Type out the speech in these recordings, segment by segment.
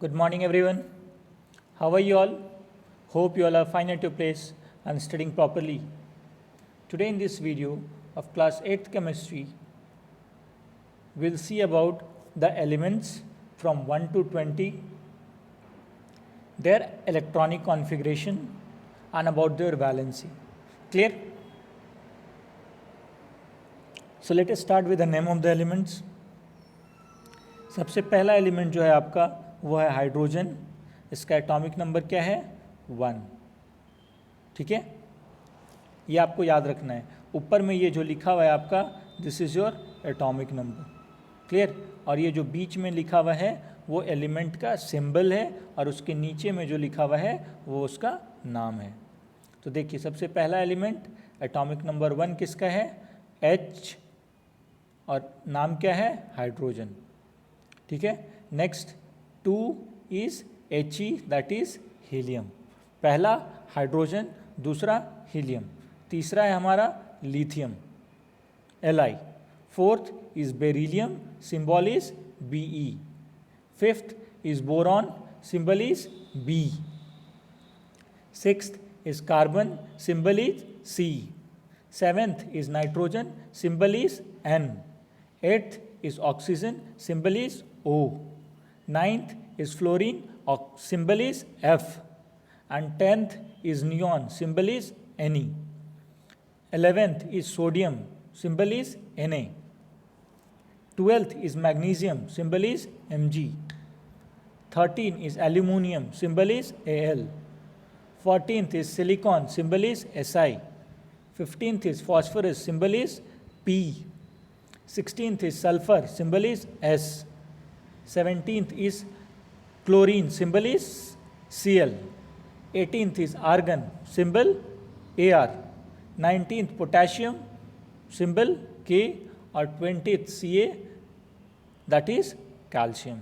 Good morning, everyone. How are you all? Hope you all are fine at your place and studying properly. Today, in this video of class 8th chemistry, we'll see about the elements from 1 to 20, their electronic configuration, and about their valency. Clear? So let us start with the name of the elements. सबसे पहला element जो है आपका वो है hydrogen. इसका atomic number क्या है? 1. ठीक है, ये आपको याद रखना है. ऊपर में ये जो लिखा हुआ है आपका, this is your atomic number. Clear? और ये जो बीच में लिखा हुआ है वो एलिमेंट का सिंबल है और उसके नीचे में जो लिखा हुआ है वो उसका नाम है. तो देखिए, सबसे पहला एलिमेंट एटॉमिक नंबर 1 किसका है? H, और नाम क्या है? हाइड्रोजन. ठीक है. Next 2 is He, that is helium. पहला हाइड्रोजन, दूसरा हीलियम, तीसरा है हमारा lithium Li. Fourth is beryllium, symbol is Be. Fifth is boron, symbol is B. Sixth is carbon, symbol is C. Seventh is nitrogen, symbol is N. Eighth is oxygen, symbol is O. Ninth is fluorine, symbol is F. And 10th is neon, symbol is Ne. 11th is sodium, symbol is Na. 12th is magnesium, symbol is Mg. 13th is aluminium, symbol is Al. 14th is silicon, symbol is Si. 15th is phosphorus, symbol is P. 16th is sulfur, symbol is S. 17th is chlorine, symbol is Cl. 18th is argon, symbol Ar. 19th potassium, symbol K. और 20th Ca, that is calcium.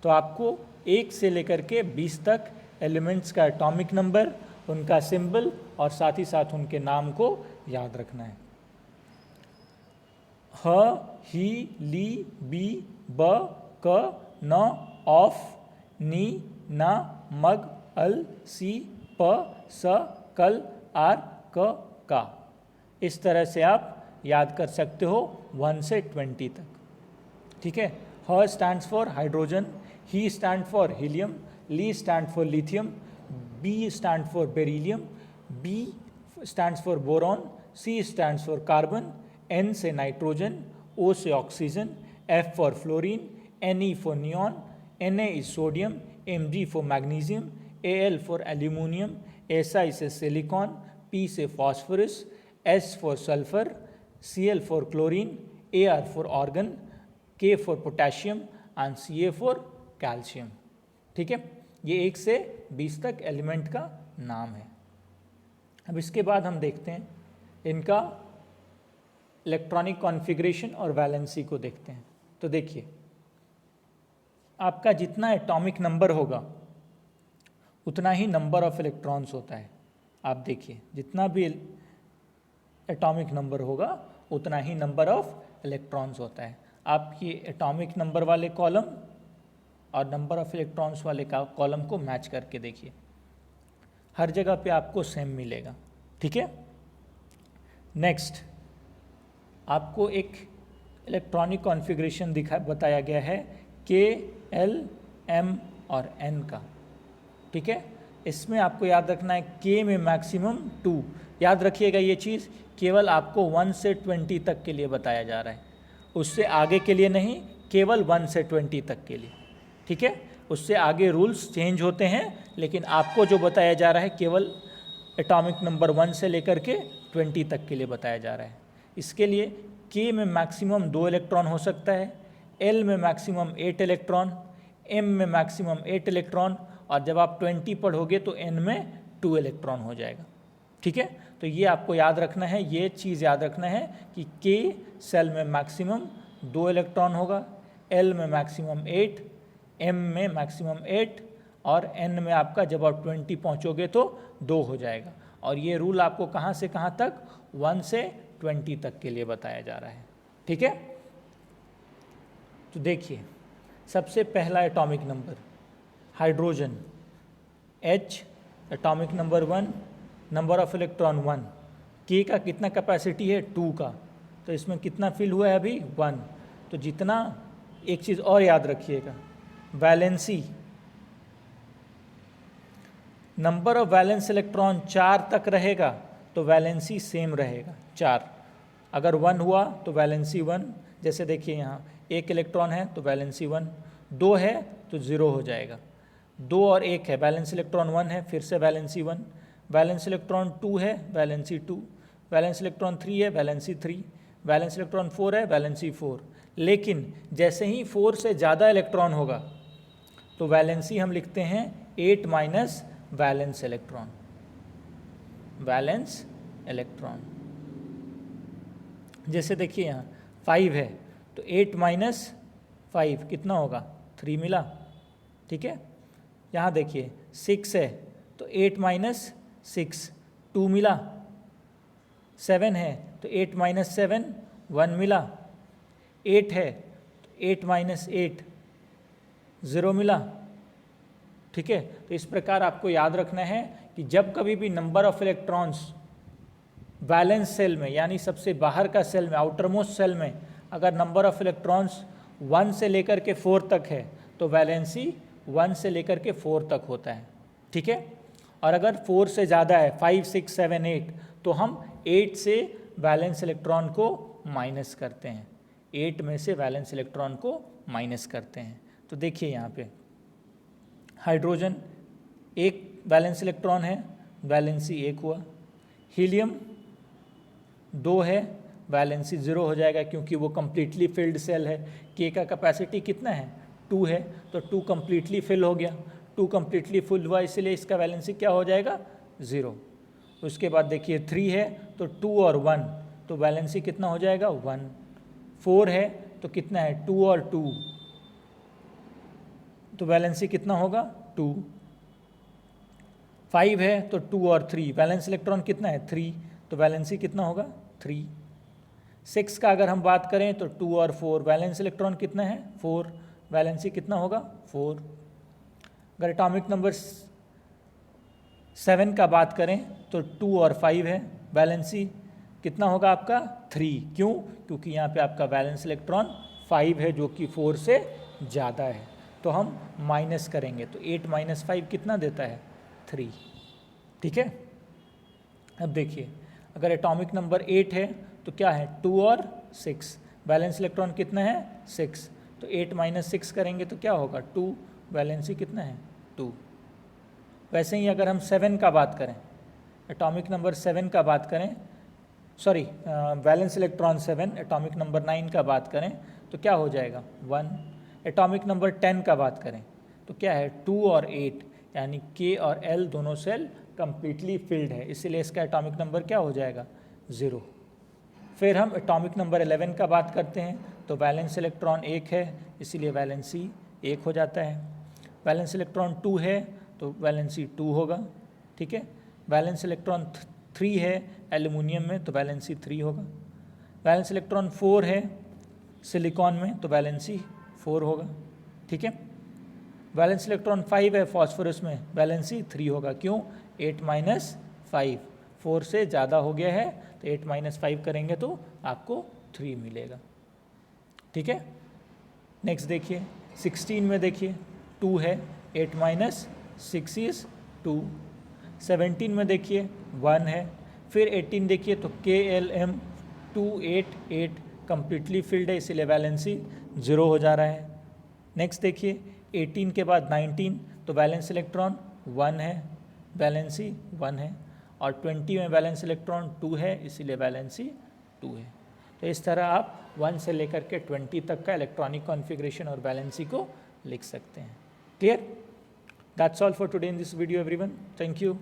तो आपको 1 से लेकर के 20 तक elements का atomic number, उनका symbol और साथ ही साथ उनके नाम को याद रखना है. ह, ही, ली, बी, ब, क, न, ऑफ, नी, ना, मग, अल, सी, प, स, कल, आर, क, का. इस तरह से आप याद कर सकते हो 1 से 20 तक. ठीक है. H stands for hydrogen, He stand for helium, Li stand for lithium, Be stand for beryllium, B stands for boron, C stands for carbon, N से नाइट्रोजन, O से oxygen, F for fluorine, Ne for neon, Na is sodium, Mg for magnesium, Al for aluminium, Si से silicon, P से phosphorus, S for sulphur, Cl for chlorine, Ar for argon, K for potassium and Ca for calcium. ठीक है. ये 1 से 20 तक element का नाम है. अब इसके बाद हम देखते हैं इनका इलेक्ट्रॉनिक कॉन्फ़िगरेशन और वैलेंसी को देखते हैं. तो देखिए, आपका जितना एटॉमिक नंबर होगा उतना ही नंबर ऑफ इलेक्ट्रॉन्स होता है. आप देखिए, जितना भी एटॉमिक नंबर होगा उतना ही नंबर ऑफ इलेक्ट्रॉन्स होता है. आप ये एटॉमिक नंबर वाले कॉलम और नंबर ऑफ इलेक्ट्रॉन्स वाले कॉलम को मैच करके देखिए, हर जगह पे आपको सेम मिलेगा. ठीक है. नेक्स्ट, आपको एक इलेक्ट्रॉनिक कॉन्फ़िगरेशन बताया गया है K, L, M और N का. ठीक है. इसमें आपको याद रखना है K में मैक्सिमम 2. याद रखिएगा ये चीज़, केवल आपको 1 से 20 तक के लिए बताया जा रहा है, उससे आगे के लिए नहीं, केवल 1 से 20 तक के लिए. ठीक है. उससे आगे रूल्स चेंज होते हैं, लेकिन आपको जो बताया जा रहा है केवल एटॉमिक नंबर 1 से लेकर के 20 तक के लिए बताया जा रहा है. इसके लिए K में मैक्सिमम 2 इलेक्ट्रॉन हो सकता है, L में मैक्सिमम 8 इलेक्ट्रॉन, M में मैक्सिमम 8 इलेक्ट्रॉन, और जब आप 20 पढ़ोगे तो N में 2 इलेक्ट्रॉन हो जाएगा. ठीक है. तो ये आपको याद रखना है, ये चीज़ याद रखना है कि K सेल में मैक्सिमम 2 इलेक्ट्रॉन होगा, L में मैक्सिमम 8, M में मैक्सिमम 8 और N में आपका जब आप 20 पहुँचोगे तो 2 हो जाएगा. और ये रूल आपको कहाँ से कहाँ तक? 1 से 20 तक के लिए बताया जा रहा है. ठीक है. तो देखिए, सबसे पहला atomic number hydrogen H atomic number 1, number of electron 1, K का कितना कैपेसिटी है 2 का, तो इसमें कितना फिल हुआ है अभी 1। तो जितना, एक चीज़ और याद रखिएगा, valency, number of valence electron 4 तक रहेगा तो वैलेंसी सेम रहेगा 4। अगर 1 हुआ तो वैलेंसी 1, जैसे देखिए यहाँ 1 इलेक्ट्रॉन है तो वैलेंसी 1, 2 है तो 0 हो जाएगा, 2 और 1 है, वैलेंस इलेक्ट्रॉन 1 है, फिर से वैलेंसी 1, वैलेंस इलेक्ट्रॉन 2 है, वैलेंसी 2, वैलेंस इलेक्ट्रॉन 3 है, वैलेंसी 3, वैलेंस इलेक्ट्रॉन 4 है, वैलेंसी 4। लेकिन जैसे ही 4 से ज़्यादा इलेक्ट्रॉन होगा तो वैलेंसी हम लिखते हैं 8 minus valence electron, valence electron. जैसे देखिए यहाँ 5 है तो 8 माइनस 5 कितना होगा 3 मिला, ठीक है। यहाँ देखिए 6 है तो 8 माइनस 6 2 मिला, 7 है तो 8 माइनस 7 1 मिला, 8 है तो 8 माइनस 8 0 मिला, ठीक है। तो इस प्रकार आपको याद रखना है कि जब कभी भी number of electrons valence shell में, यानी सबसे बाहर का सेल में, आउटरमोस्ट सेल में, अगर नंबर ऑफ इलेक्ट्रॉन्स 1 से लेकर के 4 तक है तो वैलेंसी 1 से लेकर के 4 तक होता है, ठीक है। और अगर 4 से ज़्यादा है 5 6 7 8 तो हम 8 से वैलेंस इलेक्ट्रॉन को माइनस करते हैं, 8 में से वैलेंस इलेक्ट्रॉन को माइनस करते हैं। तो देखिए यहाँ पे हाइड्रोजन 1 वैलेंस इलेक्ट्रॉन है, वैलेंसी 1 हुआ, हीलियम 2 है, वैलेंसी 0 हो जाएगा क्योंकि वो कम्प्लीटली फिल्ड सेल है। के का कैपेसिटी कितना है 2 है तो 2 कम्प्लीटली फिल हो गया, 2 कम्प्लीटली फुल हुआ, इसलिए इसका वैलेंसी क्या हो जाएगा 0। उसके बाद देखिए 3 है तो 2 और 1 तो वैलेंसी कितना हो जाएगा 1, 4 है तो कितना है 2 और 2 तो वैलेंसी कितना होगा 2, 5 है तो 2 और 3, वैलेंस इलेक्ट्रॉन कितना है 3 तो वैलेंसी कितना होगा 3, 6 का अगर हम बात करें तो 2 और 4, वैलेंस इलेक्ट्रॉन कितना है 4, वैलेंसी कितना होगा 4। अगर एटॉमिक नंबर 7 का बात करें तो 2 और 5 है, वैलेंसी कितना होगा आपका 3, क्यों, क्योंकि यहाँ पे आपका वैलेंस इलेक्ट्रॉन 5 है जो कि 4 से ज़्यादा है, तो हम माइनस करेंगे तो 8 माइनस 5 कितना देता है 3, ठीक है। अब देखिए अगर एटॉमिक नंबर 8 है तो क्या है 2 और 6, वैलेंस इलेक्ट्रॉन कितना है 6, तो 8 माइनस 6 करेंगे तो क्या होगा 2, वैलेंसी कितना है 2। वैसे ही अगर हम 7 का बात करें, एटॉमिक नंबर 7 का बात करें, sorry valence electron 7, atomic number 9 का बात करें तो क्या हो जाएगा 1। एटॉमिक नंबर 10 का बात करें तो क्या है 2 और 8, यानी के और एल दोनों सेल कम्प्लीटली फिल्ड है, इसीलिए इसका एटॉमिक नंबर क्या हो जाएगा 0। फिर हम एटॉमिक नंबर 11 का बात करते हैं तो वैलेंस इलेक्ट्रॉन 1 है इसीलिए वैलेंसी 1 हो जाता है, वैलेंस इलेक्ट्रॉन 2 है तो वैलेंसी 2 होगा, ठीक है। वैलेंस इलेक्ट्रॉन 3 है एल्यूमिनियम में तो वैलेंसी 3 होगा, वैलेंस इलेक्ट्रॉन 4 है सिलिकॉन में तो वैलेंसी 4 होगा, ठीक है। वैलेंस इलेक्ट्रॉन 5 है फॉस्फोरस में, वैलेंसी 3 होगा, क्यों 8 माइनस 5, 4 से ज़्यादा हो गया है तो 8 माइनस 5 करेंगे तो आपको 3 मिलेगा, ठीक है। नेक्स्ट देखिए 16 में देखिए 2 है, 8 माइनस 6 इज 2। 17 में देखिए 1 है, फिर 18 देखिए तो KLM 288 कम्प्लीटली फिल्ड है इसीलिए वैलेंसी 0 हो जा रहा है। नेक्स्ट देखिए 18 के बाद 19 तो वैलेंस इलेक्ट्रॉन 1 है, वैलेंसी 1 है, और 20 में वैलेंस इलेक्ट्रॉन 2 है इसीलिए वैलेंसी 2 है। तो इस तरह आप 1 से लेकर के 20 तक का इलेक्ट्रॉनिक कॉन्फ़िगरेशन और वैलेंसी को लिख सकते हैं। Clear? That's all for today in this video everyone, thank you.